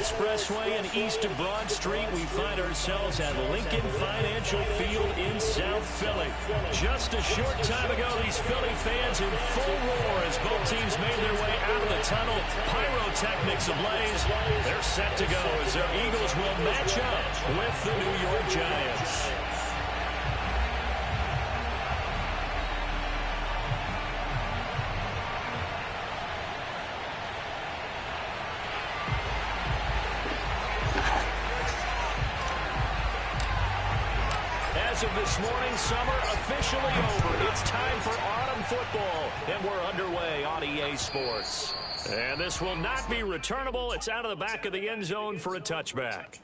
Expressway and east of Broad Street, we find ourselves at Lincoln Financial Field in South Philly. Just a short time ago, these Philly fans in full roar as both teams made their way out of the tunnel. Pyrotechnics ablaze. They're set to go as their Eagles will match up with the New York Giants. As of this morning, summer officially over. It's time for autumn football, and we're underway on EA Sports. And this will not be returnable. It's out of the back of the end zone for a touchback.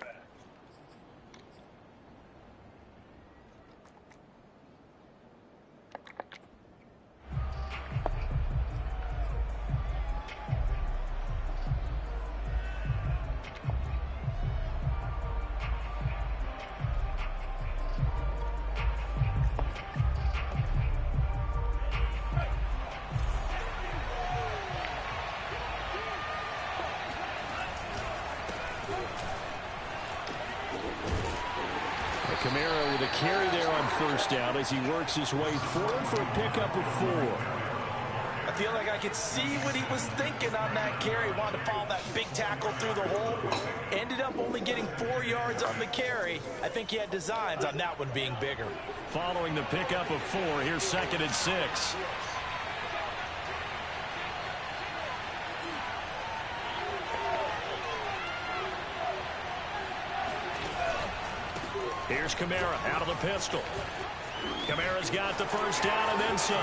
Kamara with a carry there on first down as he works his way forward for a pickup of 4. I feel like I could see what he was thinking on that carry. Wanted to follow that big tackle through the hole. Ended up only getting 4 yards on the carry. I think he had designs on that one being bigger. Following the pickup of 4, here's 2nd and 6. Here's Kamara out of the pistol. Kamara's got the first down and then some.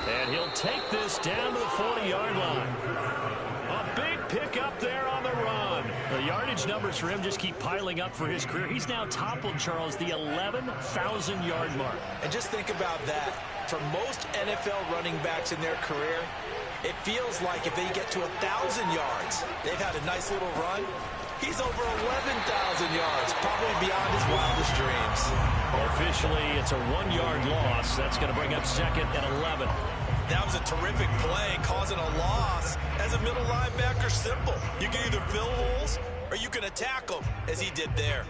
And he'll take this down to the 40-yard line. A big pickup there on the run. The yardage numbers for him just keep piling up for his career. He's now toppled, Charles, the 11,000-yard mark. And just think about that. For most NFL running backs in their career, it feels like if they get to 1,000 yards, they've had a nice little run. He's over 11,000 yards, probably beyond his wildest dreams. Officially, it's a 1-yard loss. That's going to bring up 2nd and 11. That was a terrific play, causing a loss. As a middle linebacker, simple. You can either fill holes or you can attack them, as he did there.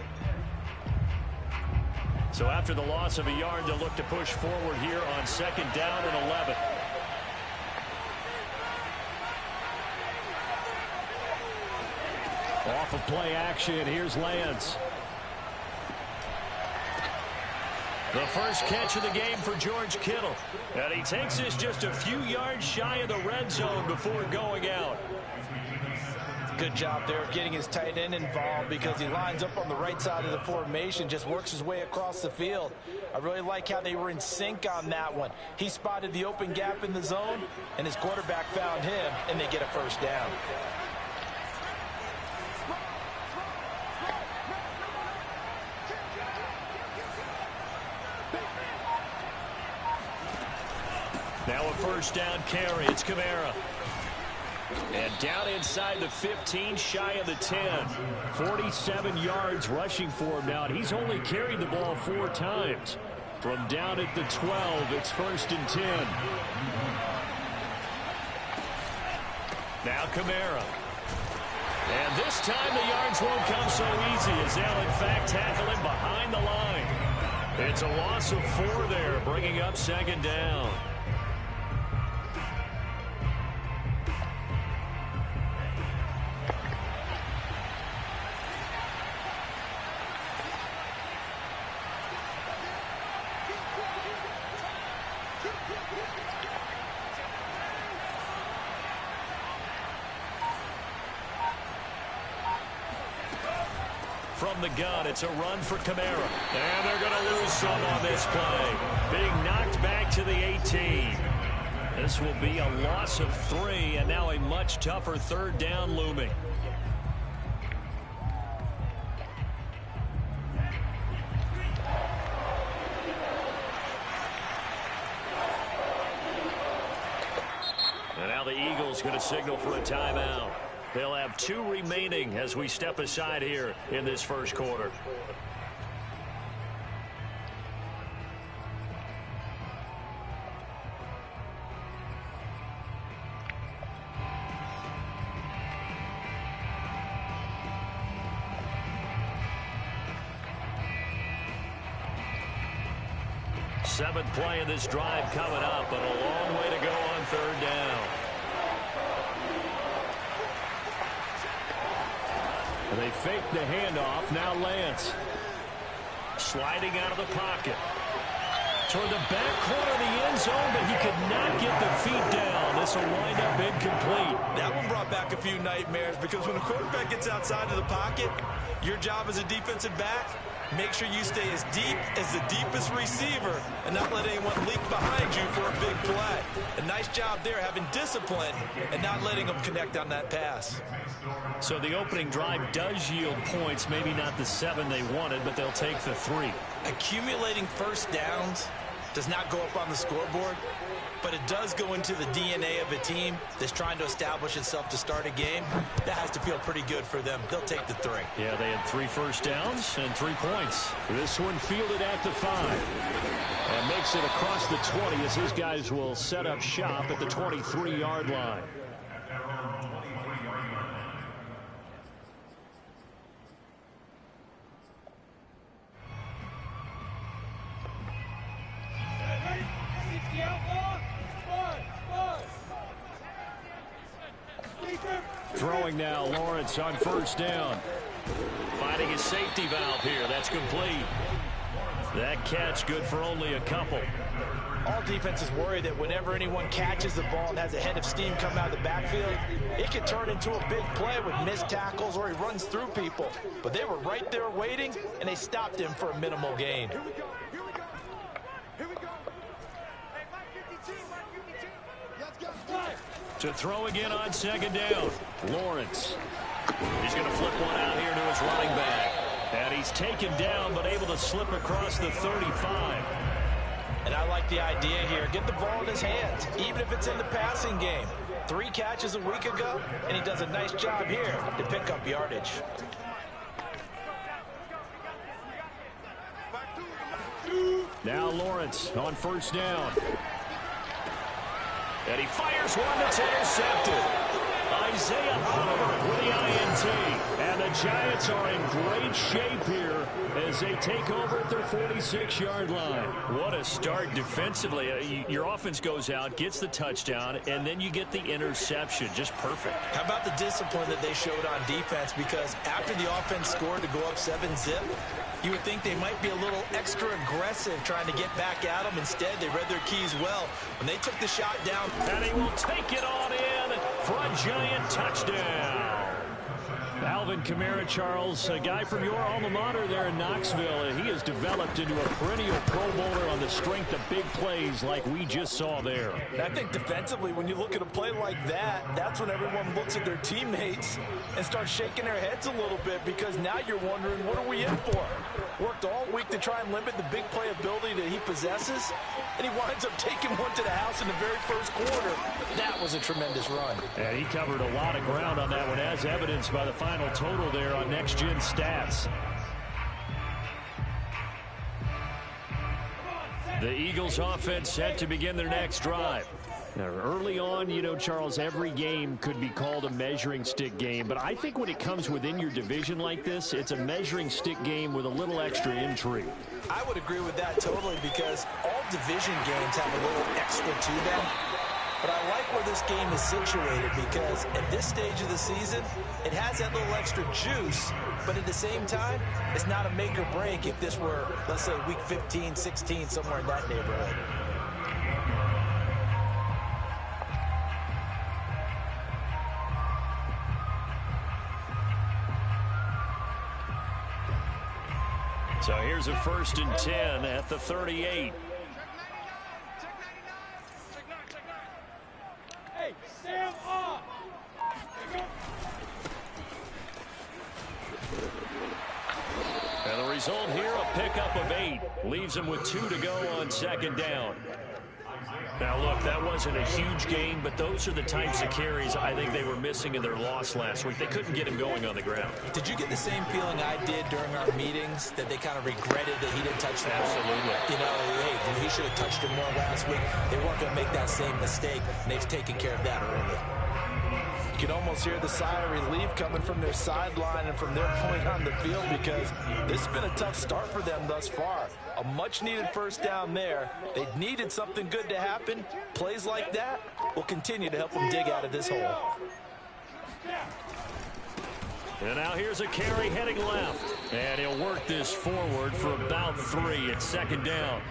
So after the loss of a yard, they'll look to push forward here on 2nd down and 11. Off of play action, here's Lance. The first catch of the game for George Kittle. And he takes this just a few yards shy of the red zone before going out. Good job there of getting his tight end involved because he lines up on the right side of the formation, just works his way across the field. I really like how they were in sync on that one. He spotted the open gap in the zone, and his quarterback found him, and they get a first down. Now a first down carry. It's Kamara. And down inside the 15, shy of the 10. 47 yards rushing for him now, and he's only carried the ball 4 times. From down at the 12, it's 1st and 10. Now Kamara. And this time the yards won't come so easy as they'll in fact tackle him behind the line. It's a loss of 4 there, bringing up 2nd down. From the gun, it's a run for Kamara. And they're going to lose some on this play. Being knocked back to the 18. This will be a loss of 3, and now a much tougher 3rd down looming. And now the Eagles going to signal for a timeout. They'll have 2 remaining as we step aside here in this first quarter. Seventh play of this drive coming up, but a long way to go on third down. They fake the handoff. Now Lance. Sliding out of the pocket. Toward the back corner of the end zone, but he could not get the feet down. This will wind up incomplete. That one brought back a few nightmares because when a quarterback gets outside of the pocket, your job as a defensive back, make sure you stay as deep as the deepest receiver and not let anyone leak behind you for a big play. A nice job there having discipline and not letting them connect on that pass. So the opening drive does yield points, maybe not the 7 they wanted, but they'll take the 3. Accumulating first downs does not go up on the scoreboard, but it does go into the DNA of a team that's trying to establish itself to start a game. That has to feel pretty good for them. They'll take the 3. Yeah, they had 3 first downs and 3 points. This one fielded at the 5. And makes it across the 20 as his guys will set up shop at the 23-yard line. Throwing now, Lawrence on first down. Finding his safety valve here. That's complete. That catch good for only a couple. All defenses worry that whenever anyone catches the ball and has a head of steam come out of the backfield, it can turn into a big play with missed tackles or he runs through people. But they were right there waiting, and they stopped him for a minimal gain. To throw again on second down. Lawrence. He's going to flip one out here to his running back. And he's taken down but able to slip across the 35. And I like the idea here. Get the ball in his hands, even if it's in the passing game. 3 catches a week ago, and he does a nice job here to pick up yardage. Now Lawrence on first down. And he fires one that's intercepted. Isaiah Oliver with the INT. And the Giants are in great shape here as they take over at their 46-yard line. What a start defensively. Your offense goes out, gets the touchdown, and then you get the interception. Just perfect. How about the discipline that they showed on defense? Because after the offense scored to go up 7-zip, you would think they might be a little extra aggressive trying to get back at them. Instead, they read their keys well. When they took the shot down. And he will take it on in for a Giant touchdown. Alvin Kamara, Charles, a guy from your alma mater there in Knoxville. He has developed into a perennial Pro Bowler on the strength of big plays like we just saw there. And I think defensively, when you look at a play like that, that's when everyone looks at their teammates and starts shaking their heads a little bit because now you're wondering, what are we in for? Worked all week to try and limit the big play ability that he possesses, and he winds up taking one to the house in the very first quarter. That was a tremendous run. And he covered a lot of ground on that one, as evidenced by the final total there on Next Gen Stats. The Eagles offense set to begin their next drive. Now, early on, you know, Charles, every game could be called a measuring stick game. But I think when it comes within your division like this, it's a measuring stick game with a little extra intrigue. I would agree with that totally because all division games have a little extra to them. But I like where this game is situated because at this stage of the season, it has that little extra juice. But at the same time, it's not a make or break if this were, let's say, week 15, 16, somewhere in that neighborhood. So here's a 1st and 10 at the 38. Hey, stand up. And the result here, a pickup of 8. Leaves them with 2 to go on second down. Now, look, that wasn't a huge gain, but those are the types of carries I think they were missing in their loss last week. They couldn't get him going on the ground. Did you get the same feeling I did during our meetings, that they kind of regretted that he didn't touch the ball? Absolutely. You know, hey, he should have touched it more last week. They weren't going to make that same mistake, and they've taken care of that early. You can almost hear the sigh of relief coming from their sideline and from their point on the field because this has been a tough start for them thus far. A much-needed first down there. They needed something good to happen. Plays like that will continue to help them dig out of this hole. And now here's a carry heading left. And he'll work this forward for about 3 at second down.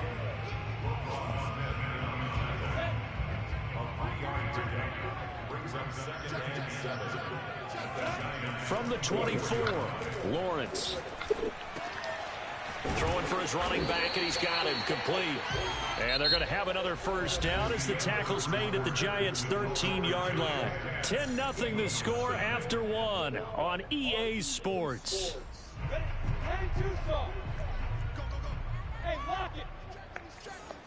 From the 24, Lawrence. Throwing for his running back, and he's got him complete. And they're going to have another first down as the tackle's made at the Giants' 13-yard line. 10-0 the score after 1 on EA Sports. Hey, lock it.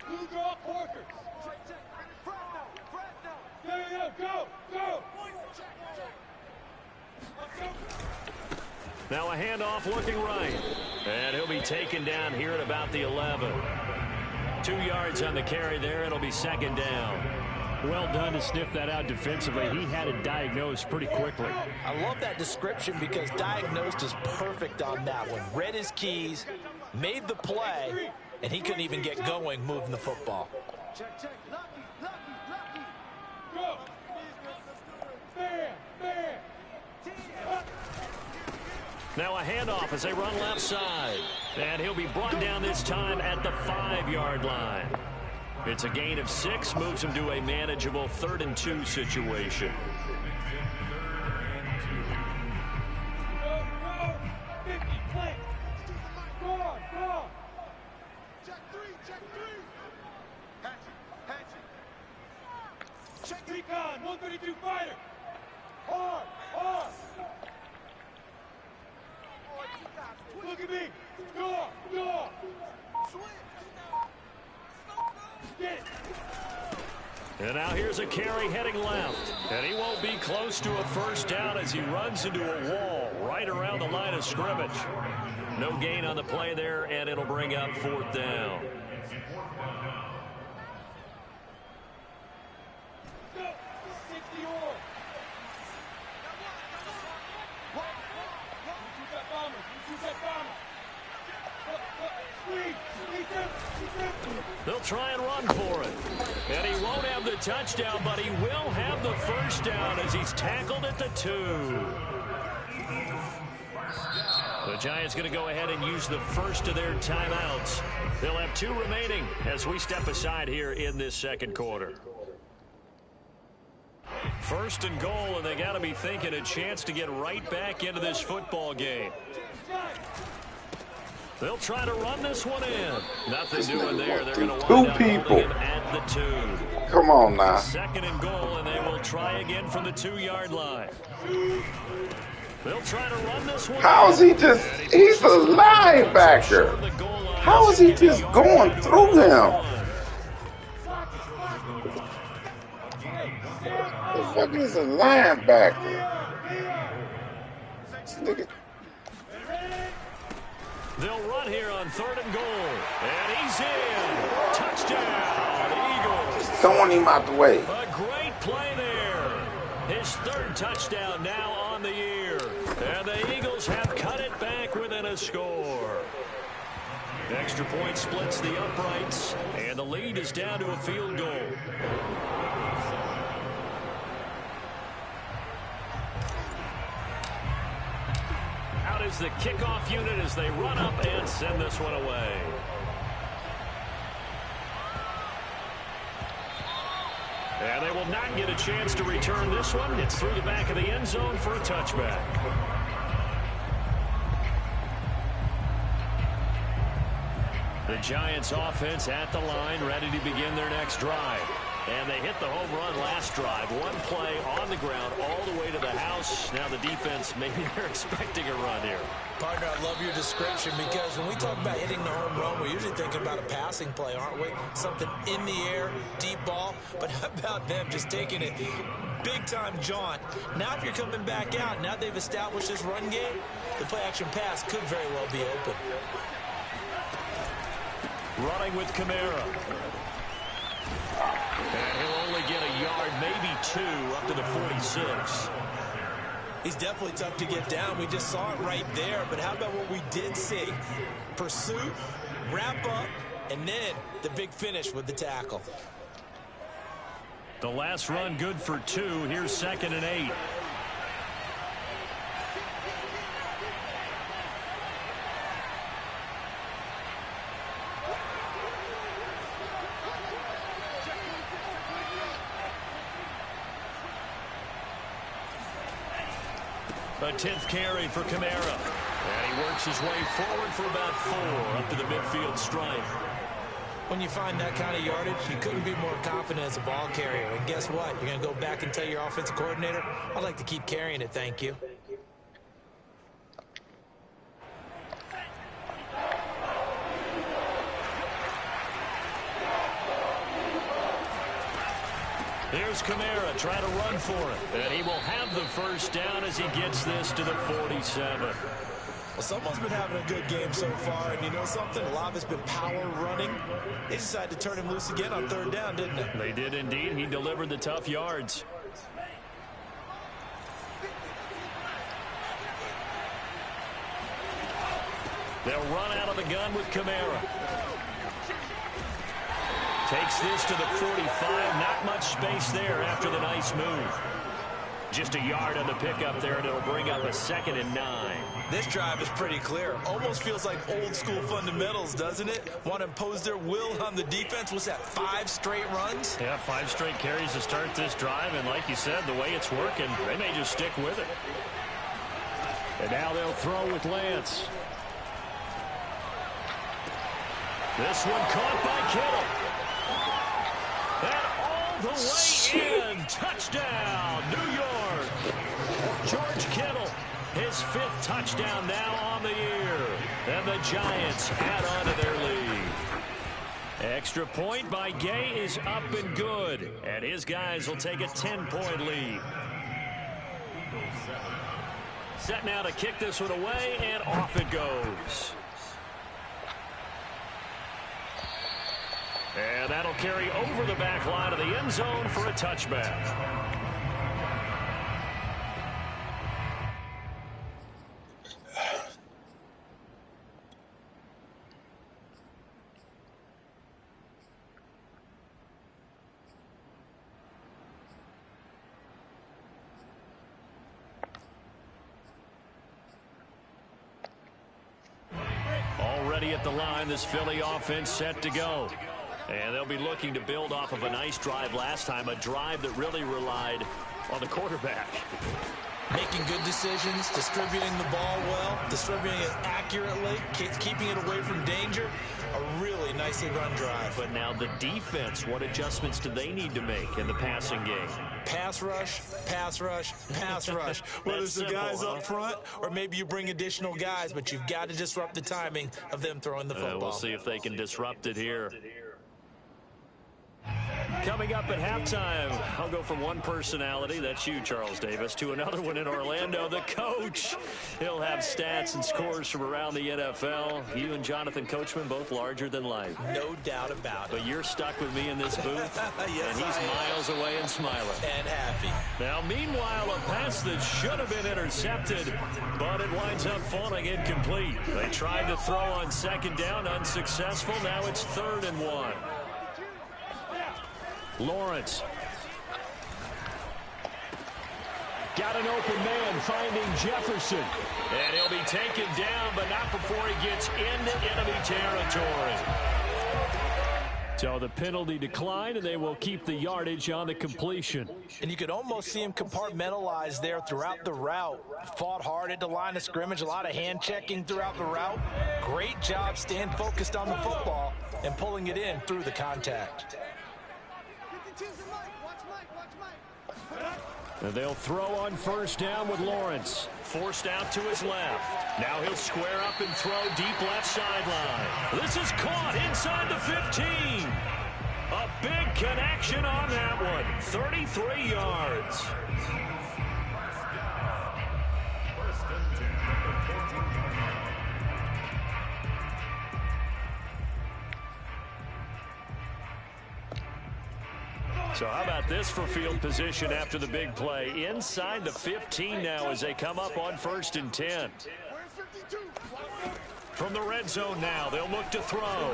Blue draw Porkers. Go. Now a handoff looking right. And he'll be taken down here at about the 11. 2 yards on the carry there. It'll be second down. Well done to sniff that out defensively. He had it diagnosed pretty quickly. I love that description because diagnosed is perfect on that one. Read his keys, made the play, and he couldn't even get going moving the football. Check. Lucky. Go. Bam. Now a handoff as they run left side. And he'll be brought down this time at the 5-yard line. It's a gain of 6, moves him to a manageable 3rd and 2 situation. Go. 50, play. Go. Check 3. Check recon, 132 fighter. Hard. Look at me. Go. Get it. And now here's a carry heading left. And he won't be close to a first down as he runs into a wall right around the line of scrimmage. No gain on the play there, and it'll bring up 4th down. Go. 60 or. They'll try and run for it. And he won't have the touchdown, but he will have the first down as he's tackled at the 2. The Giants going to go ahead and use the first of their timeouts. They'll have 2 remaining as we step aside here in this second quarter. 1st and goal, and they got to be thinking a chance to get right back into this football game. They'll try to run this one in. Nothing doing there. They're going to wind up holding him at the 2. Come on now. 2nd and goal, and they will try again from the 2-yard line. They'll try to run this one. How is he just? He's a linebacker. How is he just going through him? The fuck is a linebacker? Look at. They'll run here on 3rd and goal. And he's in. Touchdown, Eagles. Just throwing him out the way. A great play there. His 3rd touchdown now on the year. And the Eagles have cut it back within a score. Extra point splits the uprights. And the lead is down to a field goal. Is the kickoff unit as they run up and send this one away. And they will not get a chance to return this one. It's through the back of the end zone for a touchback. The Giants offense at the line, ready to begin their next drive. And they hit the home run last drive. 1 play on the ground all the way to the house. Now the defense, maybe they're expecting a run here. Partner, I love your description because when we talk about hitting the home run, we're usually thinking about a passing play, aren't we? Something in the air, deep ball. But how about them just taking it big-time jaunt? Now if you're coming back out, now they've established this run game, the play-action pass could very well be open. Running with Kamara. And he'll only get a yard, maybe 2, up to the 46. He's definitely tough to get down. We just saw it right there. But how about what we did see? Pursuit, wrap up, and then the big finish with the tackle. The last run good for 2. Here's 2nd and 8. A 10th carry for Kamara. And he works his way forward for about 4 up to the midfield stripe. When you find that kind of yardage, you couldn't be more confident as a ball carrier. And guess what? You're going to go back and tell your offensive coordinator, I'd like to keep carrying it, thank you. Here's Kamara trying to run for it. And he will have the first down as he gets this to the 47. Well, someone's been having a good game so far, and you know something? A lot of it's been power running. They decided to turn him loose again on 3rd down, didn't they? They did indeed. He delivered the tough yards. They'll run out of the gun with Kamara. Takes this to the 45. Not much space there after the nice move. Just a yard on the pickup there, and it'll bring up a 2nd and 9. This drive is pretty clear. Almost feels like old school fundamentals, doesn't it? Want to impose their will on the defense. What's that, 5 straight runs? Yeah, 5 straight carries to start this drive, and like you said, the way it's working, they may just stick with it. And now they'll throw with Lance. This one caught by Kittle. And all the way in. Touchdown, New York. George Kittle, his 5th touchdown now on the year. And the Giants add on to their lead. Extra point by Gay is up and good. And his guys will take a 10-point lead. Set now to kick this one away, and off it goes. And that'll carry over the back line of the end zone for a touchback. Already at the line, this Philly offense set to go. And they'll be looking to build off of a nice drive last time, a drive that really relied on the quarterback. Making good decisions, distributing the ball well, distributing it accurately, keeping it away from danger. A really nicely run drive. But now the defense, what adjustments do they need to make in the passing game? Pass rush, pass rush, pass rush. Whether it's the guys up front or maybe you bring additional guys, but you've got to disrupt the timing of them throwing the football. We'll see if they can disrupt it here. Coming up at halftime, I'll go from one personality, that's you, Charles Davis, to another one in Orlando, the coach. He'll have stats and scores from around the NFL. You and Jonathan Coachman, both larger than life. No doubt about it. But you're stuck with me in this booth, yes, and he's miles away and smiling. And happy. Now, meanwhile, a pass that should have been intercepted, but it winds up falling incomplete. They tried to throw on 2nd down, unsuccessful. Now it's 3rd and 1. Lawrence. Got an open man finding Jefferson. And he'll be taken down, but not before he gets into enemy territory. So the penalty declined, and they will keep the yardage on the completion. And you could almost see him compartmentalize there throughout the route. Fought hard at the line of scrimmage, a lot of hand checking throughout the route. Great job staying focused on the football and pulling it in through the contact. And they'll throw on 1st down with Lawrence. Forced out to his left. Now he'll square up and throw deep left sideline. This is caught inside the 15. A big connection on that one. 33 yards. So how about this for field position after the big play? Inside the 15 now as they come up on 1st and 10. From the red zone now, they'll look to throw.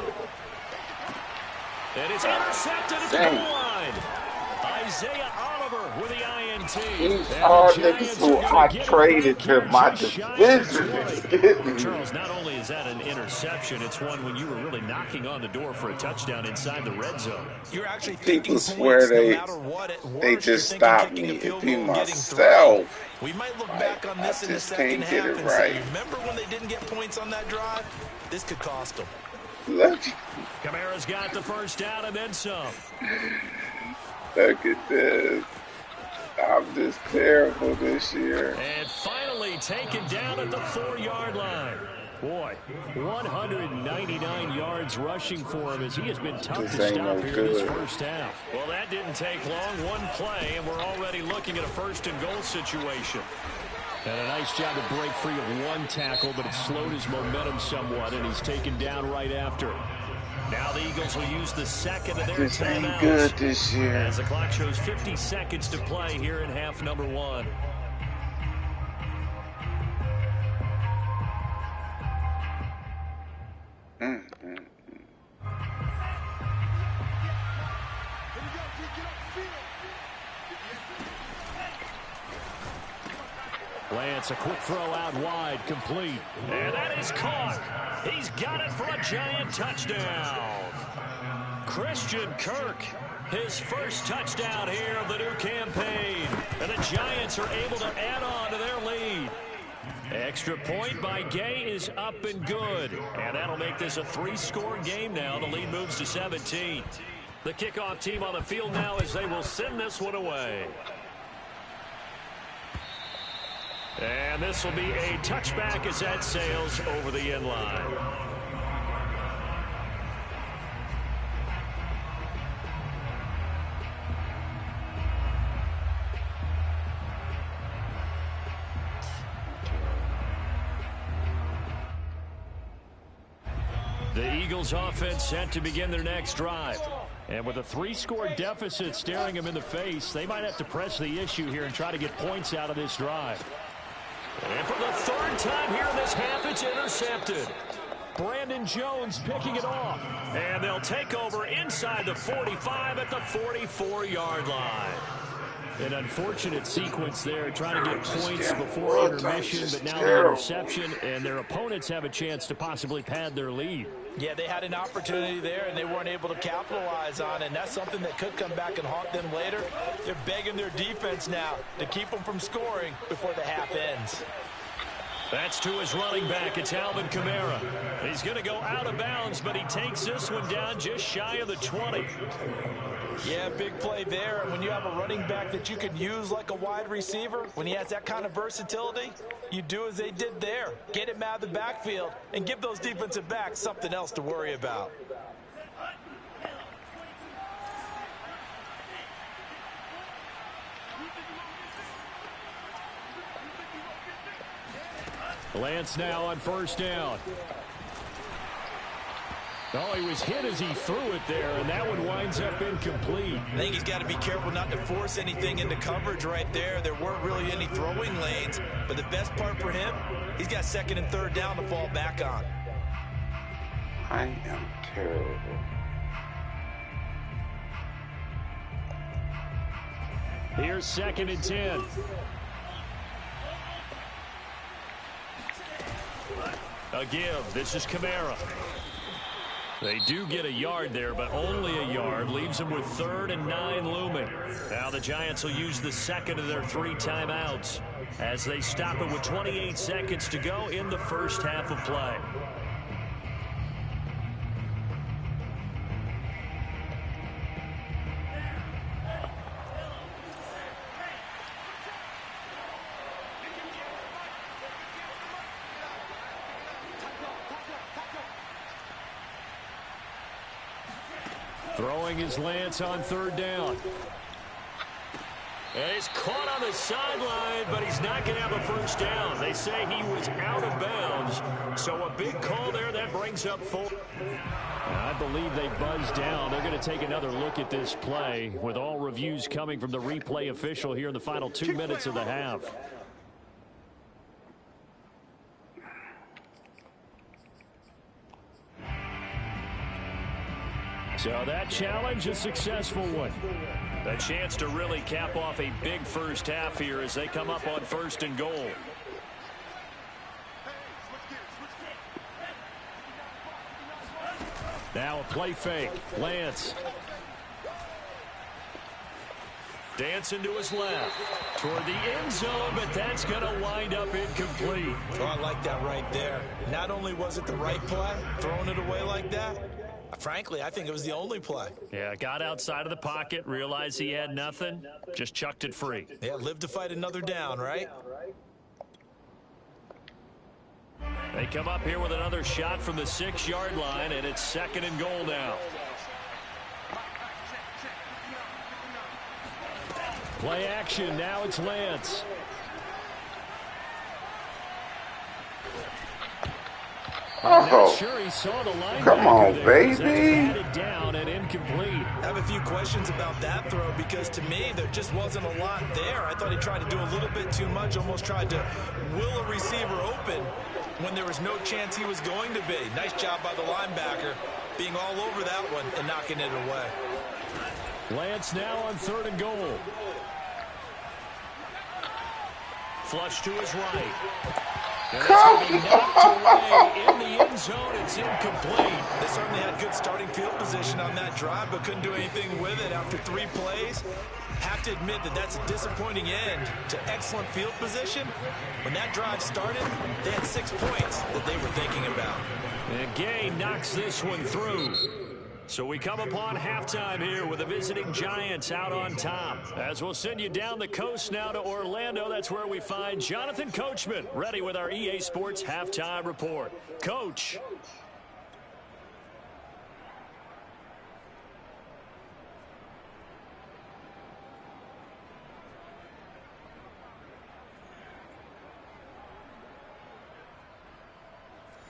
And it's intercepted at the goal line. Isaiah Oliver with the INT. These are niggas who I traded to my division. Charles, not only is that an interception, it's one when you were really knocking on the door for a touchdown inside the red zone. You're actually people swear they just stopped me. It be myself. We might look back on this in the second half and say, remember when they didn't get points on that drive? This could cost them. Look. Kamara's got the first down and then some. Look at this. I'm just terrible this year. And finally taken down at the 4-yard line. Boy, 199 yards rushing for him as he has been tough to stop here in this first half. Well, that didn't take long. One play, and we're already looking at a first-and-goal situation. And a nice job to break free of one tackle, but it slowed his momentum somewhat, and he's taken down right after. Now the Eagles will use the second of their timeouts. This ain't good this year. As the clock shows 50 seconds to play here in half number 1. Lance, a quick throw out wide, complete. And that is caught. He's got it for a Giant touchdown. Christian Kirk, his first touchdown here of the new campaign. And the Giants are able to add on to their lead. Extra point by Gay is up and good. And that'll make this a 3-score game now. The lead moves to 17. The kickoff team on the field now as they will send this one away. And this will be a touchback as that sails over the end line. The Eagles offense set to begin their next drive. And with a 3-score deficit staring them in the face, they might have to press the issue here and try to get points out of this drive. And for the third time here in this half, it's intercepted. Brandon Jones picking it off. And they'll take over inside the 45 at the 44-yard line. An unfortunate sequence there, trying to get points before intermission, but now the interception, and their opponents have a chance to possibly pad their lead. Yeah, they had an opportunity there, and they weren't able to capitalize on it, and that's something that could come back and haunt them later. They're begging their defense now to keep them from scoring before the half ends. That's to his running back. It's Alvin Kamara. He's going to go out of bounds, but he takes this one down just shy of the 20. Yeah, big play there. And when you have a running back that you can use like a wide receiver, when he has that kind of versatility, you do as they did there. Get him out of the backfield and give those defensive backs something else to worry about. Lance now on first down. Oh, he was hit as he threw it there, and that one winds up incomplete. I think he's got to be careful not to force anything into coverage right there. There weren't really any throwing lanes, but the best part for him, he's got second and third down to fall back on. I am terrible. Here's second and 10. A give. This is Kamara. They do get a yard there, but only a yard. Leaves them with 3rd and 9 looming. Now the Giants will use the second of their 3 timeouts as they stop it with 28 seconds to go in the first half of play. Throwing his Lance on third down. And he's caught on the sideline, but he's not going to have a first down. They say he was out of bounds. So a big call there that brings up 4. I believe they buzzed down. They're going to take another look at this play with all reviews coming from the replay official here in the final 2 minutes of the half. So that challenge, a successful one. A chance to really cap off a big first half here as they come up on 1st and goal. Now a play fake. Lance. Dancing to his left. Toward the end zone, but that's going to wind up incomplete. Oh, I like that right there. Not only was it the right play, throwing it away like that, frankly, I think it was the only play. Yeah, got outside of the pocket, realized he had nothing, just chucked it free. Yeah, live to fight another down, right? They come up here with another shot from the 6-yard line, and it's 2nd and goal now. Play action. Now it's Lance. Oh, Sure he saw the come on, there. baby. Down and incomplete. I have a few questions about that throw because to me there just wasn't a lot there. I thought he tried to do a little bit too much, almost tried to will a receiver open when there was no chance he was going to be. Nice job by the linebacker being all over that one and knocking it away. Lance now on 3rd and goal. Flush to his right. Come on! In the end zone, it's incomplete. They certainly had good starting field position on that drive, but couldn't do anything with it after 3 plays. Have to admit that that's a disappointing end to excellent field position. When that drive started, they had 6 points that they were thinking about. And Gay knocks this one through. So we come upon halftime here with the visiting Giants out on top. As we'll send you down the coast now to Orlando, that's where we find Jonathan Coachman ready with our EA Sports Halftime Report. Coach.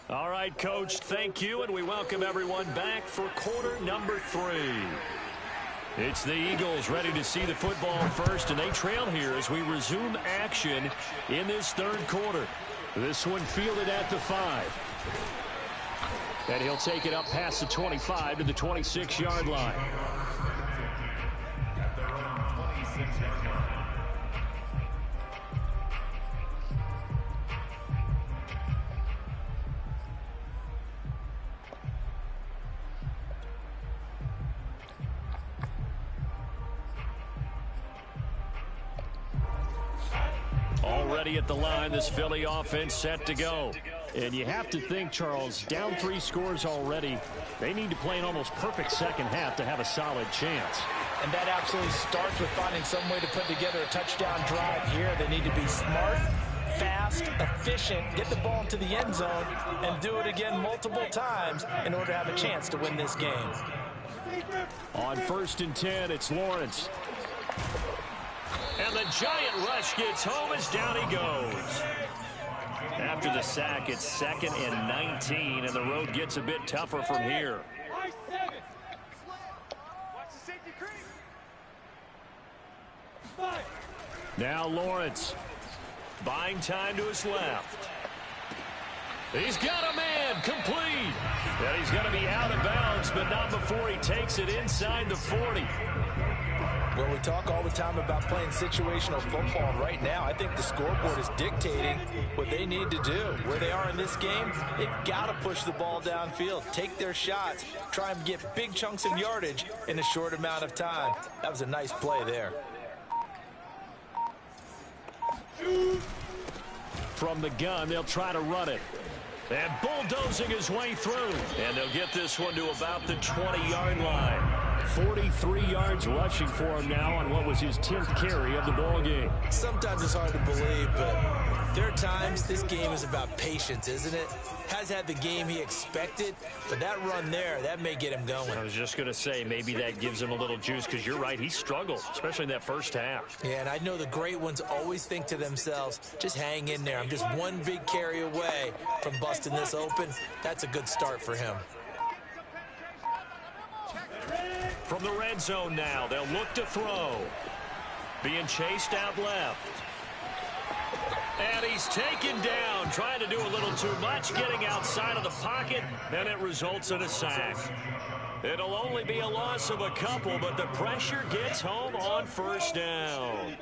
All right, Coach, thank you, and we welcome everyone back for quarter number 3. It's the Eagles ready to see the football first, and they trail here as we resume action in this 3rd quarter. This one fielded at the 5. And he'll take it up past the 25 to the 26-yard line. Already at the line, this Philly offense set to go. And you have to think, Charles, down 3 scores already. They need to play an almost perfect second half to have a solid chance. And that absolutely starts with finding some way to put together a touchdown drive here. They need to be smart, fast, efficient, get the ball into the end zone, and do it again multiple times in order to have a chance to win this game. On 1st and 10, it's Lawrence. And the giant rush gets home as down he goes. After the sack, it's 2nd and 19, and the road gets a bit tougher from here. Now Lawrence. Buying time to his left. He's got a man, complete. And he's going to be out of bounds, but not before he takes it inside the 40. Well, we talk all the time about playing situational football, and right now I think the scoreboard is dictating what they need to do. Where they are in this game, they've got to push the ball downfield, take their shots, try and get big chunks of yardage in a short amount of time. That was a nice play there. From the gun, they'll try to run it. And bulldozing his way through. And they'll get this one to about the 20-yard line. 43 yards rushing for him now on what was his 10th carry of the ball game. Sometimes it's hard to believe, but there are times this game is about patience, isn't it? Has had the game he expected, but that run there, that may get him going. I was just going to say, maybe that gives him a little juice, because you're right, he struggled, especially in that first half. Yeah, and I know the great ones always think to themselves, just hang in there. I'm just one big carry away from busting this open. That's a good start for him. From the red zone now, they'll look to throw. Being chased out left. And he's taken down, trying to do a little too much, getting outside of the pocket, and it results in a sack. It'll only be a loss of a couple, but the pressure gets home on first down.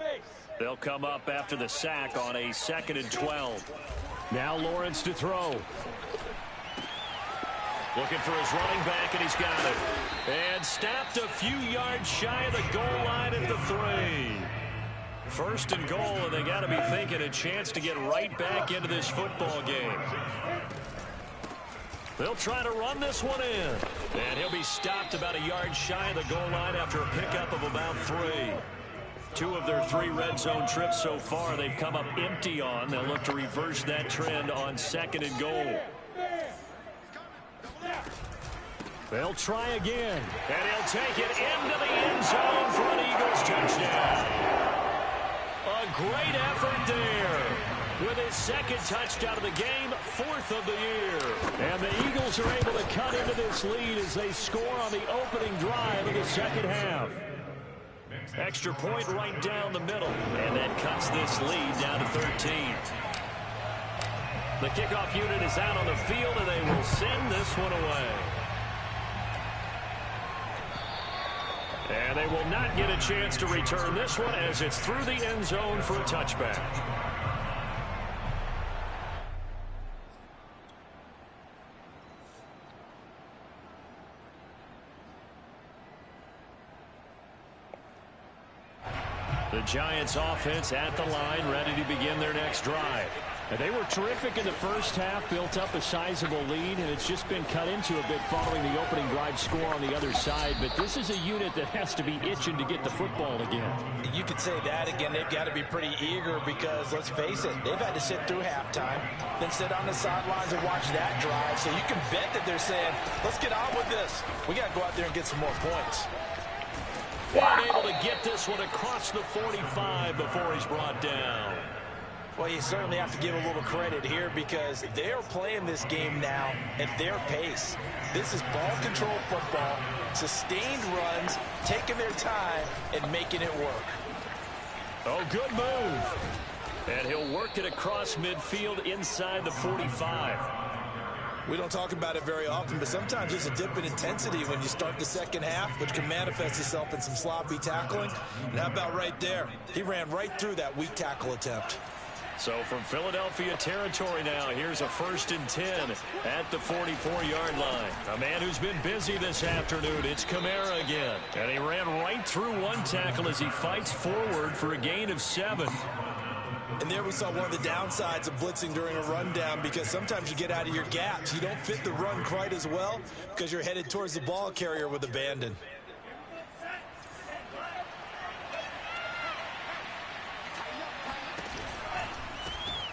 They'll come up after the sack on a 2nd and 12. Now Lawrence to throw. Looking for his running back, and he's got it. And stopped a few yards shy of the goal line at the 3. 1st and goal, and they got to be thinking a chance to get right back into this football game. They'll try to run this one in. And he'll be stopped about a yard shy of the goal line after a pickup of about 3. 2 of their 3 red zone trips so far they've come up empty on. They'll look to reverse that trend on 2nd and goal. They'll try again. And he'll take it into the end zone for an Eagles touchdown. A great effort there. With his 2nd touchdown of the game, 4th of the year. And the Eagles are able to cut into this lead as they score on the opening drive of the 2nd half. Extra point right down the middle. And that cuts this lead down to 13. The kickoff unit is out on the field, and they will send this one away. And they will not get a chance to return this one as it's through the end zone for a touchback. The Giants offense at the line, ready to begin their next drive. And they were terrific in the first half, built up a sizable lead, and it's just been cut into a bit following the opening drive score on the other side. But this is a unit that has to be itching to get the football again. You could say that again. They've got to be pretty eager because, let's face it, they've had to sit through halftime, then sit on the sidelines and watch that drive. So you can bet that they're saying, let's get on with this. We got to go out there and get some more points. And able to get this one across the 45 before he's brought down. Well, you certainly have to give a little credit here because they're playing this game now at their pace. This is ball control football, sustained runs, taking their time, and making it work. Oh, good move. And he'll work it across midfield inside the 45. We don't talk about it very often, but sometimes there's a dip in intensity when you start the second half, which can manifest itself in some sloppy tackling. And how about right there? He ran right through that weak tackle attempt. So from Philadelphia territory now, here's a 1st and 10 at the 44-yard line. A man who's been busy this afternoon, it's Kamara again. And he ran right through one tackle as he fights forward for a gain of 7. And there we saw one of the downsides of blitzing during a rundown because sometimes you get out of your gaps. You don't fit the run quite as well because you're headed towards the ball carrier with abandon.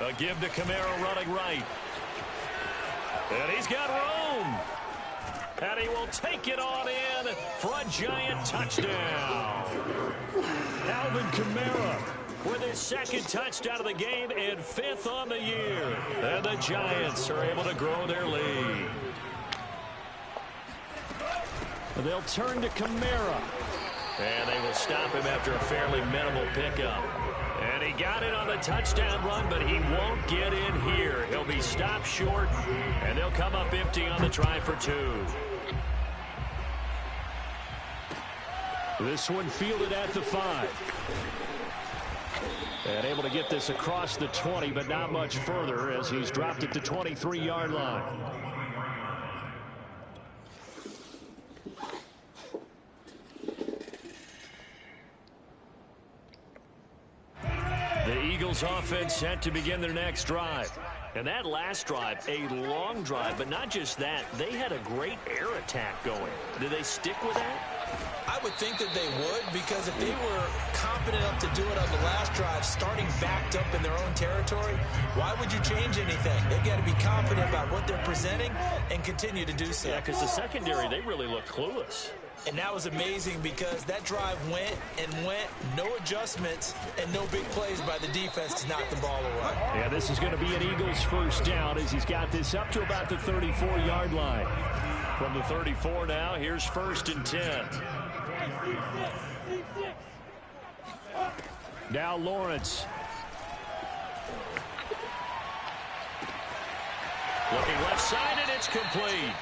A give to Kamara running right. And he's got room. And he will take it on in for a Giant touchdown. Alvin Kamara with his 2nd touchdown of the game and 5th on the year. And the Giants are able to grow their lead. They'll turn to Kamara. And they will stop him after a fairly minimal pickup. And he got it on the touchdown run, but he won't get in here. He'll be stopped short, and they'll come up empty on the try for 2. This one fielded at the 5. And able to get this across the 20, but not much further as he's dropped it to 23-yard line. The Eagles offense set to begin their next drive. And that last drive, a long drive, but not just that. They had a great air attack going. Do they stick with that? I would think that they would because if they were confident enough to do it on the last drive, starting backed up in their own territory, why would you change anything? They've got to be confident about what they're presenting and continue to do so. Yeah, because the secondary, they really looked clueless. And that was amazing because that drive went and went, no adjustments, and no big plays by the defense to knock the ball away. Yeah, this is going to be an Eagles 1st down as he's got this up to about the 34-yard line. From the 34 now, here's 1st and 10. Now Lawrence. Looking left side, and it's complete.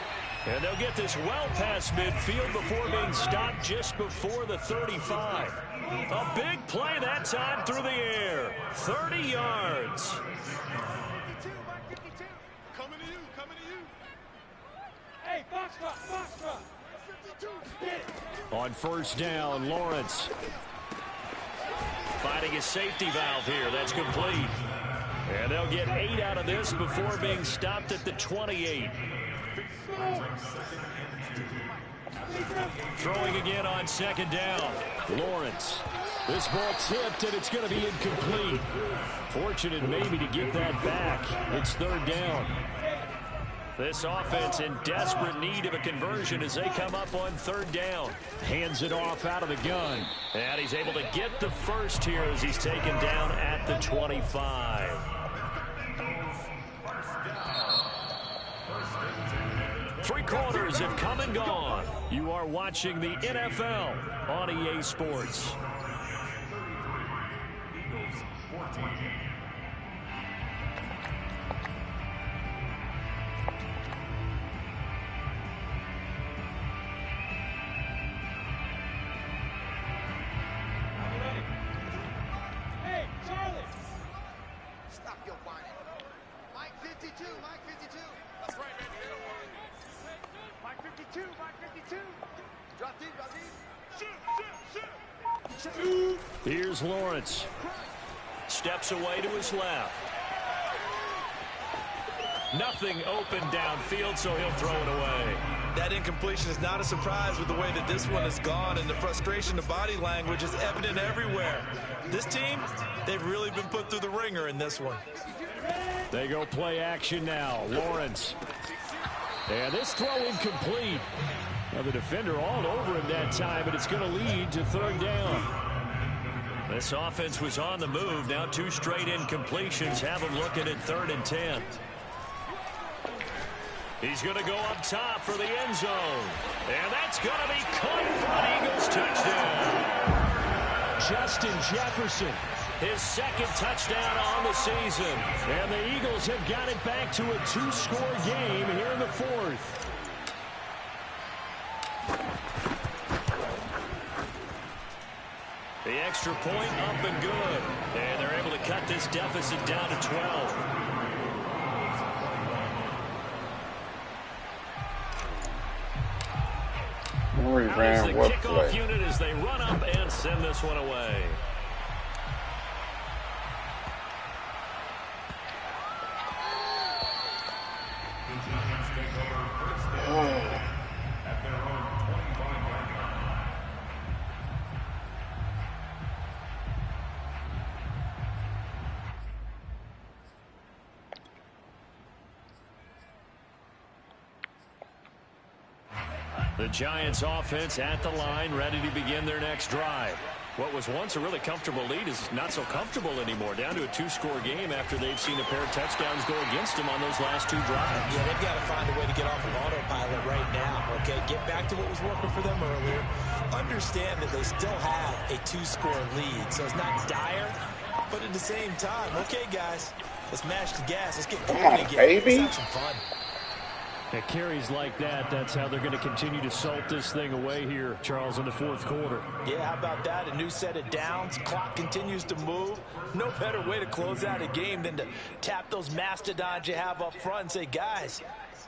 And they'll get this well past midfield before being stopped just before the 35. A big play that time through the air. 30 yards. Coming to you, coming to you. Hey, box drop. On first down, Lawrence. Finding his safety valve here. That's complete. And they'll get 8 out of this before being stopped at the 28. Throwing again on second down. Lawrence. This ball tipped, and it's going to be incomplete. Fortunate maybe to get that back. It's third down. This offense in desperate need of a conversion as they come up on third down. Hands it off out of the gun. And he's able to get the first here as he's taken down at the 25. Three quarters have come and gone. You are watching the NFL on EA Sports. Hey, Charlie. Stop your whining. Mike 52, Mike 52. That's right, baby. They don't want it. Mike 52, Mike 52. Drop deep, drop deep. Shoot. Here's Lawrence. Steps away to his left. Nothing open downfield, so he'll throw it away. That incompletion is not a surprise with the way that this one has gone, and the frustration, the body language is evident everywhere. This team, they've really been put through the ringer in this one. They go play action now. Lawrence. And this throw incomplete. Now the defender all over him that time, but it's going to lead to third down. This offense was on the move. Now 2 straight incompletions have him looking at 3rd and 10. He's going to go up top for the end zone. And that's going to be caught for an Eagles touchdown. Justin Jefferson, his 2nd touchdown on the season. And the Eagles have got it back to a 2-score game here in the 4th. The extra point up and good. And they're able to cut this deficit down to 12. We Out is ran the what kickoff play? unit as they run up and send this one away. The Giants offense at the line, ready to begin their next drive. What was once a really comfortable lead is not so comfortable anymore. Down to a 2-score game after they've seen a pair of touchdowns go against them on those last 2 drives. Yeah, they've got to find a way to get off of autopilot right now, okay? Get back to what was working for them earlier. Understand that they still have a 2-score lead, so it's not dire, but at the same time, okay, guys, let's mash the gas. Let's get going again. Baby. Let's have some fun. At carries like that, that's how they're going to continue to salt this thing away here, Charles, in the 4th quarter. Yeah, how about that? A new set of downs. Clock continues to move. No better way to close out a game than to tap those mastodons you have up front and say, guys,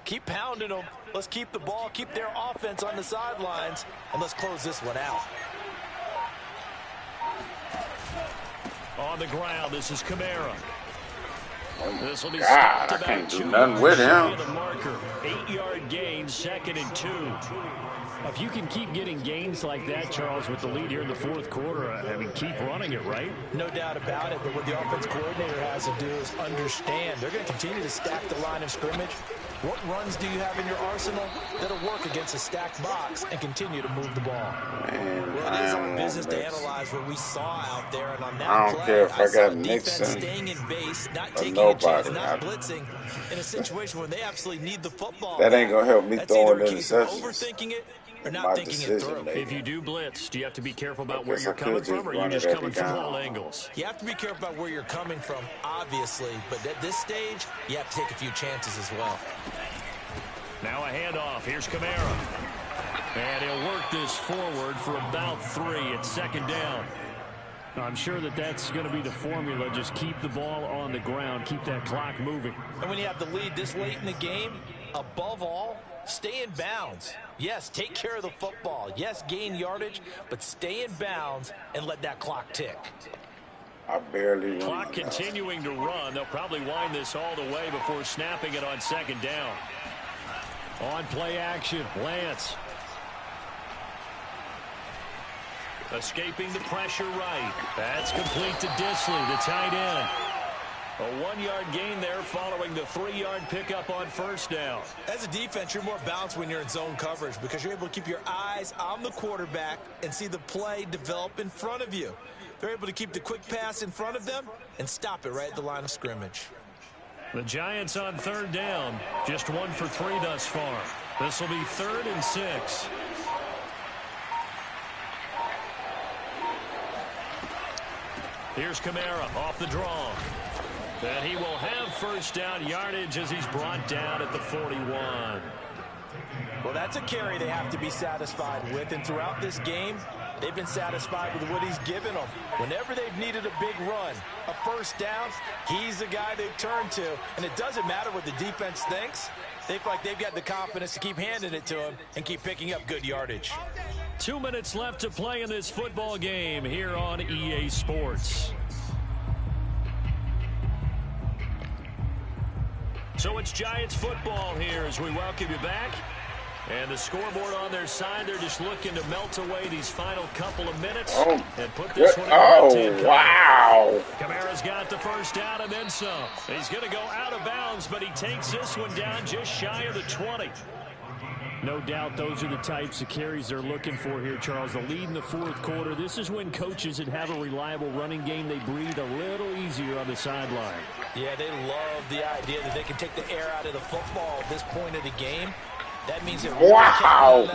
keep pounding them. Let's keep the ball, keep their offense on the sidelines, and let's close this one out. On the ground, this is Kamara. This will be God, stopped I about can't do 2 nothing yards with shy him. of the marker. 8-yard gain, 2nd and 2. If you can keep getting gains like that, Charles, with the lead here in the 4th quarter, I mean, keep running it, right? No doubt about it, but what the offense coordinator has to do is understand they're going to continue to stack the line of scrimmage. What runs do you have in your arsenal that'll work against a stacked box and continue to move the ball? Man, Well, it is our business to analyze what we saw out there, and on that I don't play, care if I saw got defense Nixon staying in base, not or taking a chance, nobody. not blitzing in a situation where they absolutely need the football. That ain't gonna help me That's throwing either a case of interceptions. overthinking it or My not thinking it decision through. making. If you do blitz, do you have to be careful about I where guess you're I could coming just from, or are you run just it coming every from down. all angles? You have to be careful about where you're coming from, obviously, but at this stage, you have to take a few chances as well. Now a handoff. Here's Kamara. And he'll work this forward for about 3. It's second down. I'm sure that's going to be the formula. Just keep the ball on the ground. Keep that clock moving. And when you have the lead this late in the game, above all, stay in bounds. Yes, take care of the football. Yes, gain yardage, but stay in bounds and let that clock tick. I barely run. Clock continuing to run. They'll probably wind this all the way before snapping it on second down. On play action, Lance. Escaping the pressure right. That's complete to Disley, the tight end. A 1-yard gain there following the 3-yard pickup on first down. As a defense, you're more balanced when you're in zone coverage because you're able to keep your eyes on the quarterback and see the play develop in front of you. They're able to keep the quick pass in front of them and stop it right at the line of scrimmage. The Giants on third down, just 1 for 3 thus far. This will be 3rd and 6. Here's Kamara off the draw. And he will have first down yardage as he's brought down at the 41. Well, that's a carry they have to be satisfied with. And throughout this game, they've been satisfied with what he's given them. Whenever they've needed a big run, a first down, he's the guy they've turned to. And it doesn't matter what the defense thinks. They feel like they've got the confidence to keep handing it to him and keep picking up good yardage. 2 minutes left to play in this football game here on EA Sports. So it's Giants football here as we welcome you back. And the scoreboard on their side, they're just looking to melt away these final couple of minutes and put this one in the red. Wow. Kamara's got the first down and then some. He's going to go out of bounds, but he takes this one down just shy of the 20. No doubt those are the types of carries they're looking for here, Charles. The lead in the 4th quarter. This is when coaches that have a reliable running game, they breathe a little easier on the sideline. Yeah, they love the idea that they can take the air out of the football at this point of the game. That means that wow.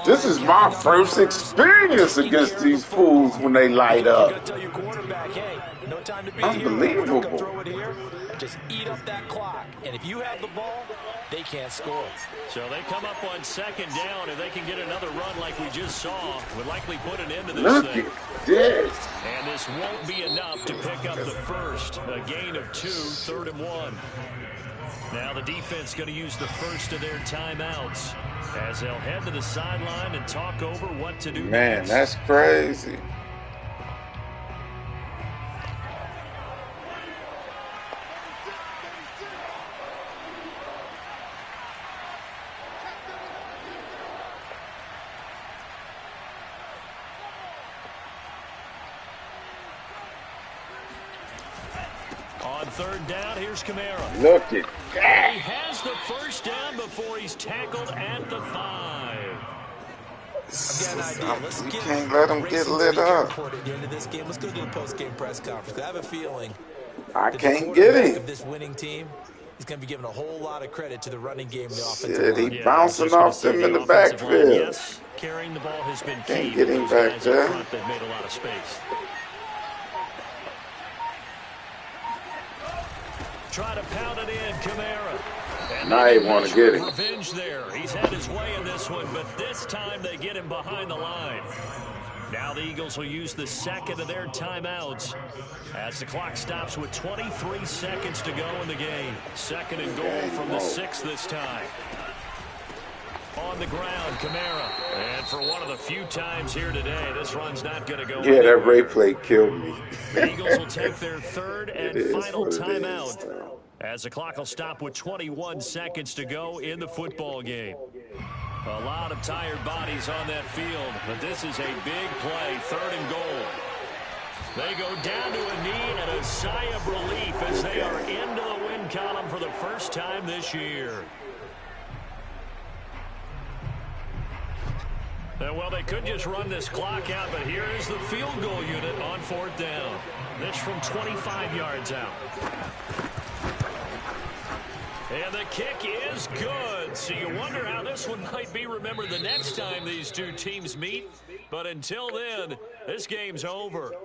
This is my first experience against these fools when they light up. Tell your quarterback, hey, no time to be unbelievable. Here. Throw it here. Just eat up that clock. And if you have the ball, they can't score. So they come up on second down. If they can get another run like we just saw, would likely put an end to this Look thing. at this. And this won't be enough to pick up the first. A gain of 2, 3rd and 1. Now the defense going to use the first of their timeouts as they'll head to the sideline and talk over what to do Man, next. that's crazy. On third down, here's Kamara. Look at that. He has the first down before he's tackled at the 5. We can't let them get lit up. At the end of this game, let's go to the post-game press conference. I have a feeling I can't get him. of this winning team, he's going to be giving a whole lot of credit to the running game and the offensive Shit, line. he bouncing off them in the backfield. Yes, carrying the ball has been key. Can't get him back there. They've made a lot of space. Try to pound it in, Kamara. And now they want to get him. Revenge there. He's had his way in this one, but this time they get him behind the line. Now the Eagles will use the second of their timeouts as the clock stops with 23 seconds to go in the game. 2nd and goal from the 6 this time. On the ground, Kamara. And for one of the few times here today, this run's not going to go Yeah, anywhere. that Ray play killed me. The Eagles will take their 3rd and It is final what it timeout is. as the clock will stop with 21 seconds to go in the football game. A lot of tired bodies on that field, but this is a big play, 3rd and goal. They go down to a knee and a sigh of relief as they are into the win column for the first time this year. Well, they could just run this clock out, but here is the field goal unit on 4th down. This from 25 yards out. And the kick is good. So you wonder how this one might be remembered the next time these two teams meet. But until then, this game's over.